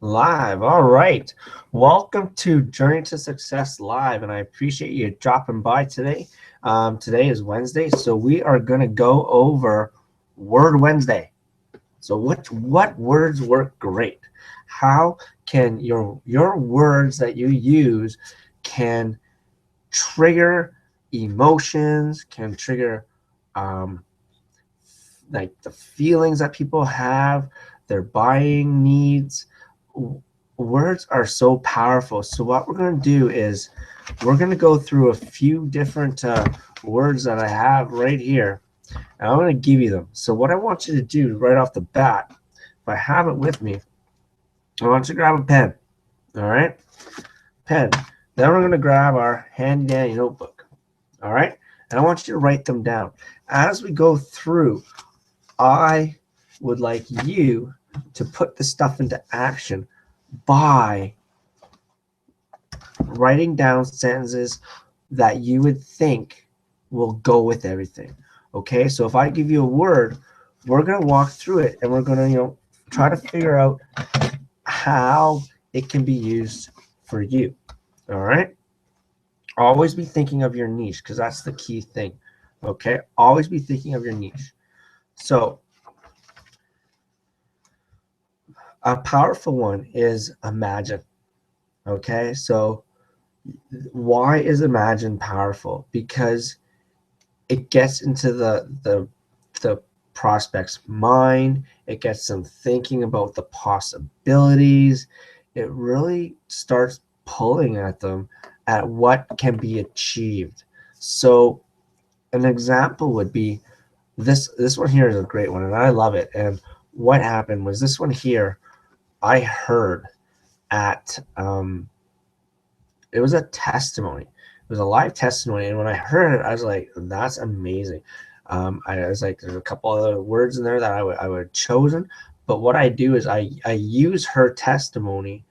Live. All right. Welcome to Journey to Success Live, and I appreciate you dropping by today. Today is Wednesday, so we are going to go over Word Wednesday. So what words work great? How can your words that you use can trigger emotions, can trigger um, like the feelings that people have, their buying needs. Words are so powerful. So what we're going to do is we're going to go through a few different words that I have right here, and I'm going to give you them. So what I want you to do right off the bat, if I have it with me, I want you to grab a pen. All right, pen. Then we're going to grab our handy dandy notebook. All right, and I want you to write them down as we go through. I would like you to put the stuff into action by writing down sentences that you would think will go with everything. Okay, so if I give you a word, we're going to walk through it and we're going to, try to figure out how it can be used for you. All right, always be thinking of your niche because that's the key thing. Okay, always be thinking of your niche. So, a powerful one is imagine. Okay, so why is imagine powerful? Because it gets into the prospect's mind. It gets them thinking about the possibilities. It really starts pulling at them at what can be achieved. So an example would be this one here is a great one, and I love it. And what happened was this one here I heard at it was a testimony. It was a live testimony, and when I heard it, I was like, "That's amazing." I was like, "There's a couple other words in there that I would have chosen," but what I do is I use her testimony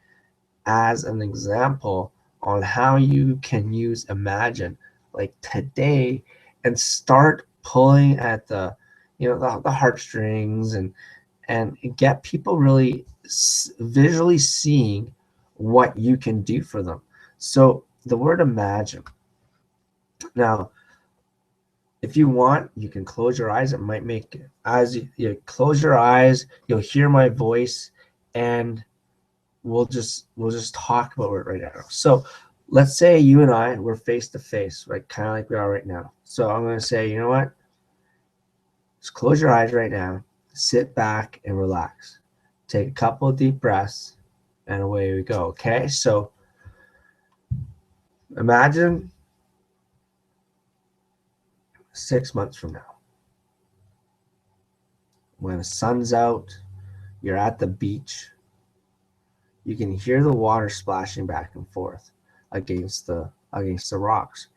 as an example on how you can use imagine like today and start pulling at the heartstrings and get people really visually seeing what you can do for them. So the word imagine. Now, if you want, you can close your eyes. It might make as you close your eyes, you'll hear my voice, and we'll just talk about it right now. So let's say you and I we're face to face, right? Kind of like we are right now. So I'm going to say, you know what? Just close your eyes right now. Sit back and relax. Take a couple of deep breaths, and away we go. Okay, so imagine 6 months from now when the sun's out, you're at the beach, you can hear the water splashing back and forth against the rocks.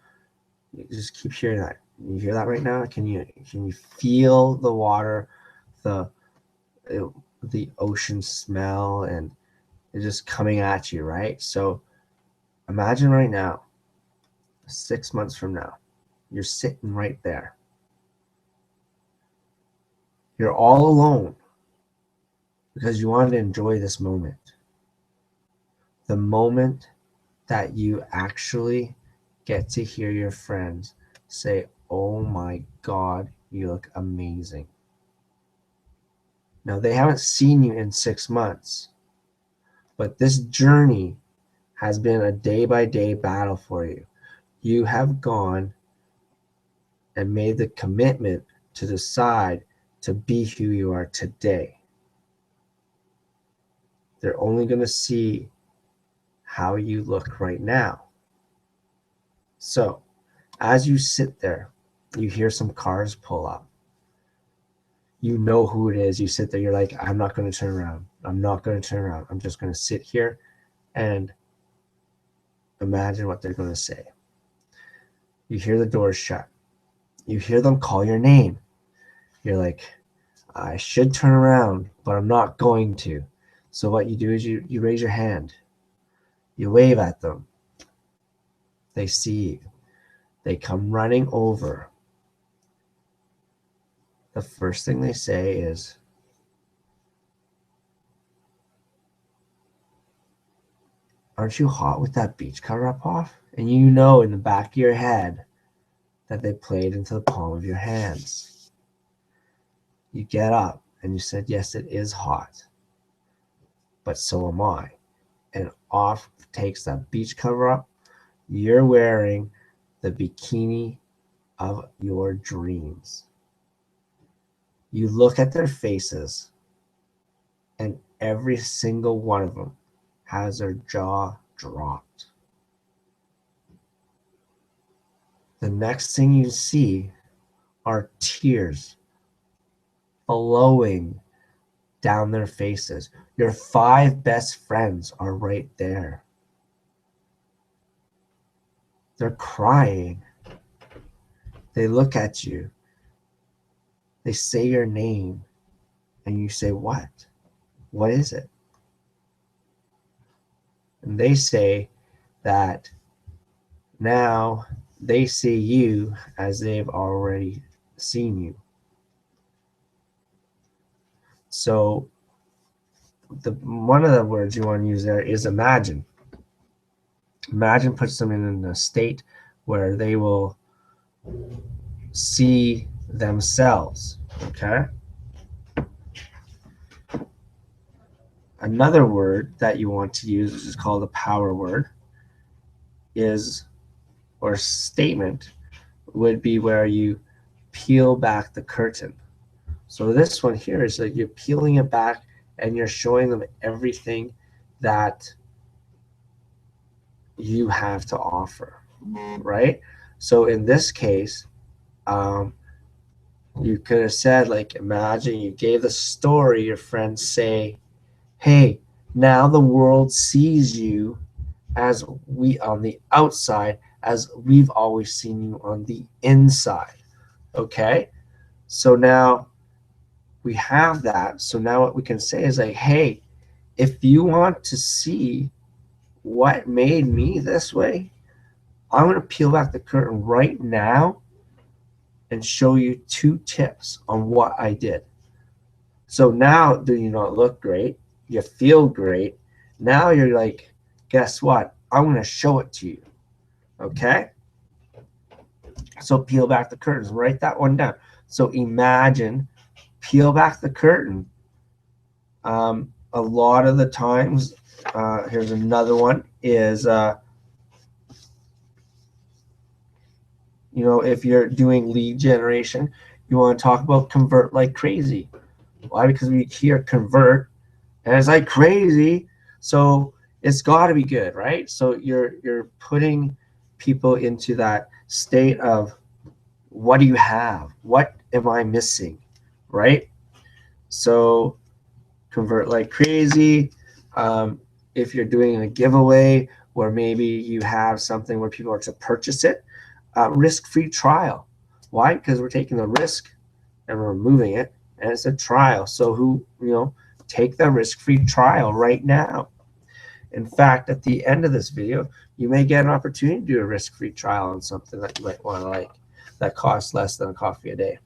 You just keep hearing that. You hear that right now? Can you feel the water, the the ocean smell, and it's just coming at you, right? So imagine right now, 6 months from now, you're sitting right there. You're all alone because you want to enjoy this moment. The moment that you actually get to hear your friends say, "Oh my God, you look amazing." Now, they haven't seen you in 6 months, but this journey has been a day by day battle for you. You have gone and made the commitment to decide to be who you are today. They're only going to see how you look right now. So, as you sit there, you hear some cars pull up. You know who it is. You sit there, you're like, I'm not going to turn around. I'm not going to turn around. I'm just going to sit here and imagine what they're going to say. You hear the doors shut. You hear them call your name. You're like, I should turn around, but I'm not going to. So what you do is you raise your hand. You wave at them. They see you. They come running over. The first thing they say is, aren't you hot with that beach cover up off? And you know in the back of your head that they played into the palm of your hands. You get up and you said, yes, it is hot, but so am I. And off takes that beach cover up. You're wearing the bikini of your dreams. You look at their faces, and every single one of them has their jaw dropped. The next thing you see are tears flowing down their faces. Your 5 best friends are right there. They're crying. They look at you. They say your name, and you say, what? What is it? And they say that now they see you as they've already seen you. So one of the words you want to use there is imagine. Imagine puts them in a state where they will see themselves. Okay. Another word that you want to use, which is called a power word, is, or statement, would be where you peel back the curtain. So this one here is like you're peeling it back and you're showing them everything that you have to offer, right? So in this case, you could have said, like, imagine you gave the story, your friends say, hey, now the world sees you as we on the outside, as we've always seen you on the inside. Okay, so now we have that. So now what we can say is like, hey, if you want to see what made me this way, I'm going to peel back the curtain right now and show you 2 tips on what I did. So now, do you not look great? You feel great. Now you're like, guess what? I'm going to show it to you. Okay? So peel back the curtains. Write that one down. So imagine, peel back the curtain. A lot of the times, here's another one, is, you know, if you're doing lead generation, you want to talk about convert like crazy. Why? Because we hear convert, and it's like crazy, so it's got to be good, right? So you're putting people into that state of, what do you have? What am I missing, right? So convert like crazy. If you're doing a giveaway where maybe you have something where people are to purchase it, risk-free trial. Why? Because we're taking the risk and we're removing it, and it's a trial. So who, you know, take the risk-free trial right now. In fact, at the end of this video, you may get an opportunity to do a risk-free trial on something that you might want to like, that costs less than a coffee a day.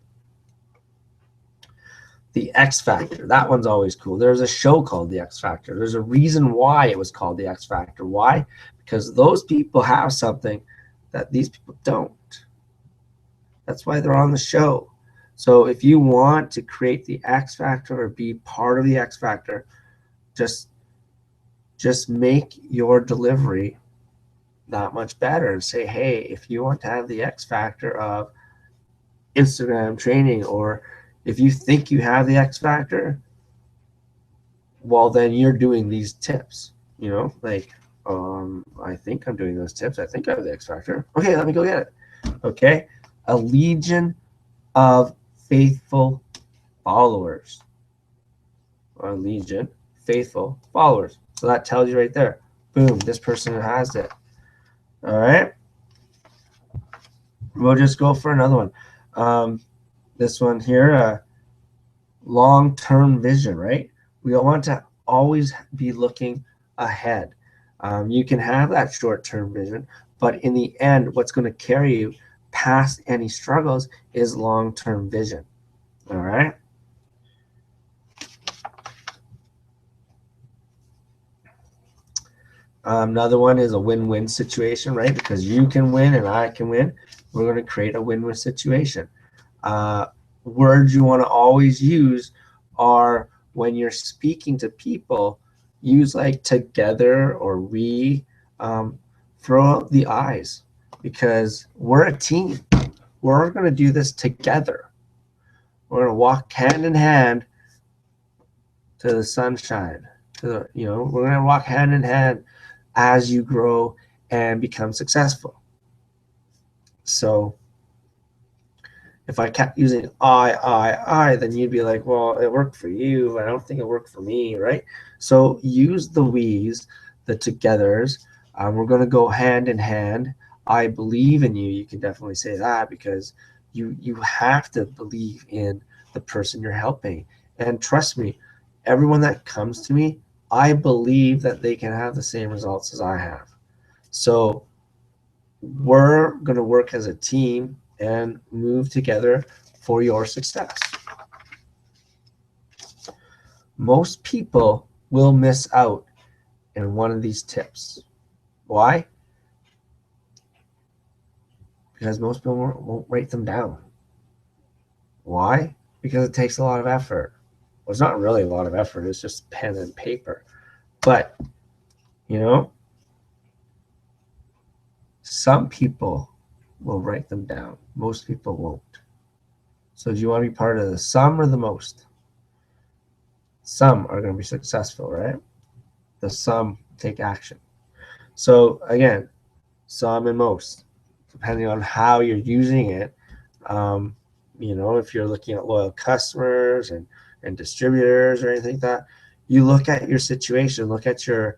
The X Factor, that one's always cool. There's a show called The X Factor. There's a reason why it was called The X Factor. Why? Because those people have something that these people don't. That's why they're on the show. So if you want to create the X Factor or be part of the X Factor, just make your delivery that much better and say, hey, if you want to have the X Factor of Instagram training, or if you think you have the X Factor, well, then you're doing these tips, you know, like, I think I'm doing those tips. I think I have the X Factor. Okay, let me go get it. Okay, a legion of faithful followers. A legion, faithful followers. So that tells you right there. Boom, this person has it. All right. We'll just go for another one. This one here, long-term vision, right? We want to always be looking ahead. You can have that short-term vision, but in the end, what's going to carry you past any struggles is long-term vision. All right. Another one is a win-win situation, right? Because you can win and I can win. We're going to create a win-win situation. Words you want to always use are when you're speaking to people, use like together or we. Throw out the I's because we're a team. We're going to do this together. We're going to walk hand in hand to the sunshine. We're going to walk hand in hand as you grow and become successful. So if I kept using I, then you'd be like, well, it worked for you. I don't think it worked for me, right? So use the we's, the togethers. We're going to go hand in hand. I believe in you. You can definitely say that because you have to believe in the person you're helping. And trust me, everyone that comes to me, I believe that they can have the same results as I have. So we're going to work as a team and move together for your success. Most people will miss out in one of these tips. Why? Because most people won't write them down. Why? Because it takes a lot of effort. Well, it's not really a lot of effort. It's just pen and paper. But, some people will write them down. Most people won't. So do you want to be part of the some or the most? Some are going to be successful, right? The some take action. So again, some and most, depending on how you're using it. If you're looking at loyal customers and distributors or anything like that, you look at your situation, look at your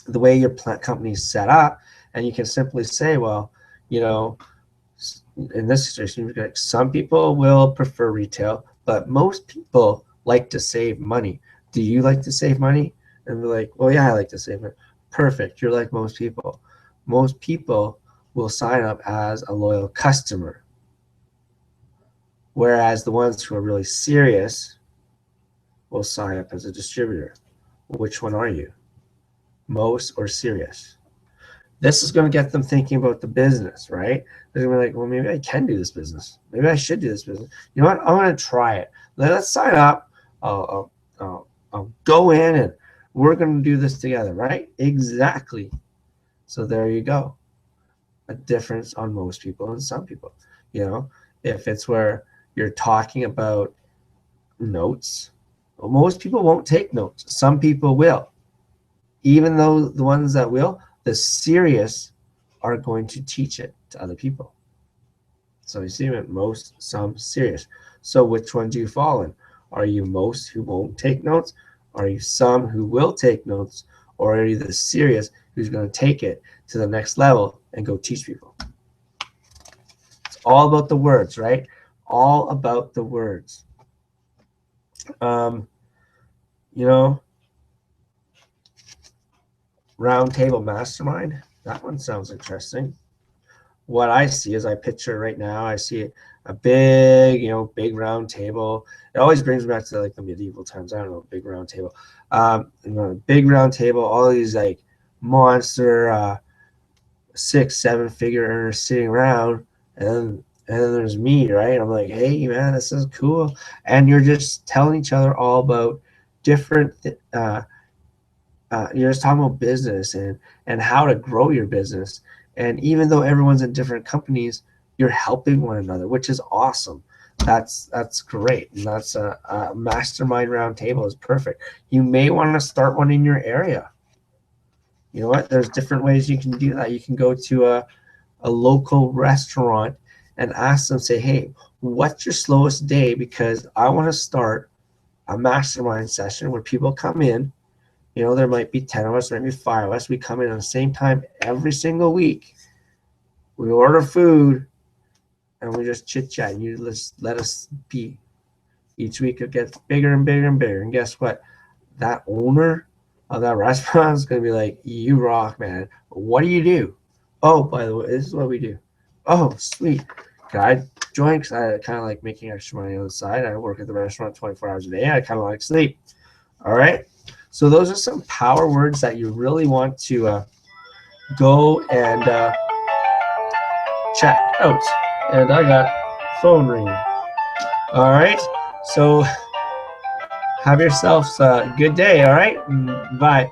the way your company is set up, and you can simply say, well, in this situation, some people will prefer retail, but most people like to save money. Do you like to save money? And they're like, well, yeah, I like to save money. Perfect. You're like most people. Most people will sign up as a loyal customer. Whereas the ones who are really serious will sign up as a distributor. Which one are you? Most or serious? This is going to get them thinking about the business, right? They're going to be like, well, maybe I can do this business. Maybe I should do this business. You know what? I'm going to try it. Let's sign up. I'll go in and we're going to do this together, right? Exactly. So there you go. A difference on most people and some people. If it's where you're talking about notes, well, most people won't take notes. Some people will. Even though the ones that will, the serious are going to teach it to other people. So you see it, most, some, serious. So which one do you fall in? Are you most who won't take notes? Are you some who will take notes? Or are you the serious who's going to take it to the next level and go teach people? It's all about the words, right? All about the words. Roundtable mastermind. That one sounds interesting. What I see is I picture right now, I see a big, big round table. It always brings me back to like the medieval times. I don't know, big round table. Big round table, all these like monster 6-7 figure earners sitting around, and then there's me, right? I'm like, hey man, this is cool. And you're just telling each other all about different you're just talking about business and how to grow your business. And even though everyone's in different companies, you're helping one another, which is awesome. That's great. And that's a mastermind roundtable is perfect. You may want to start one in your area. You know what? There's different ways you can do that. You can go to a local restaurant and ask them, say, hey, what's your slowest day? Because I want to start a mastermind session where people come in. There might be 10 of us, maybe 5 of us. We come in at the same time every single week. We order food, and we just chit-chat. And you just let us be. Each week it gets bigger and bigger and bigger. And guess what? That owner of that restaurant is going to be like, you rock, man. What do you do? Oh, by the way, this is what we do. Oh, sweet. Can I join? Because I kind of like making extra money on the side. I work at the restaurant 24 hours a day. I kind of like sleep. All right. So those are some power words that you really want to go and check out. And I got phone ringing. All right. So have yourselves a good day. All right. Bye.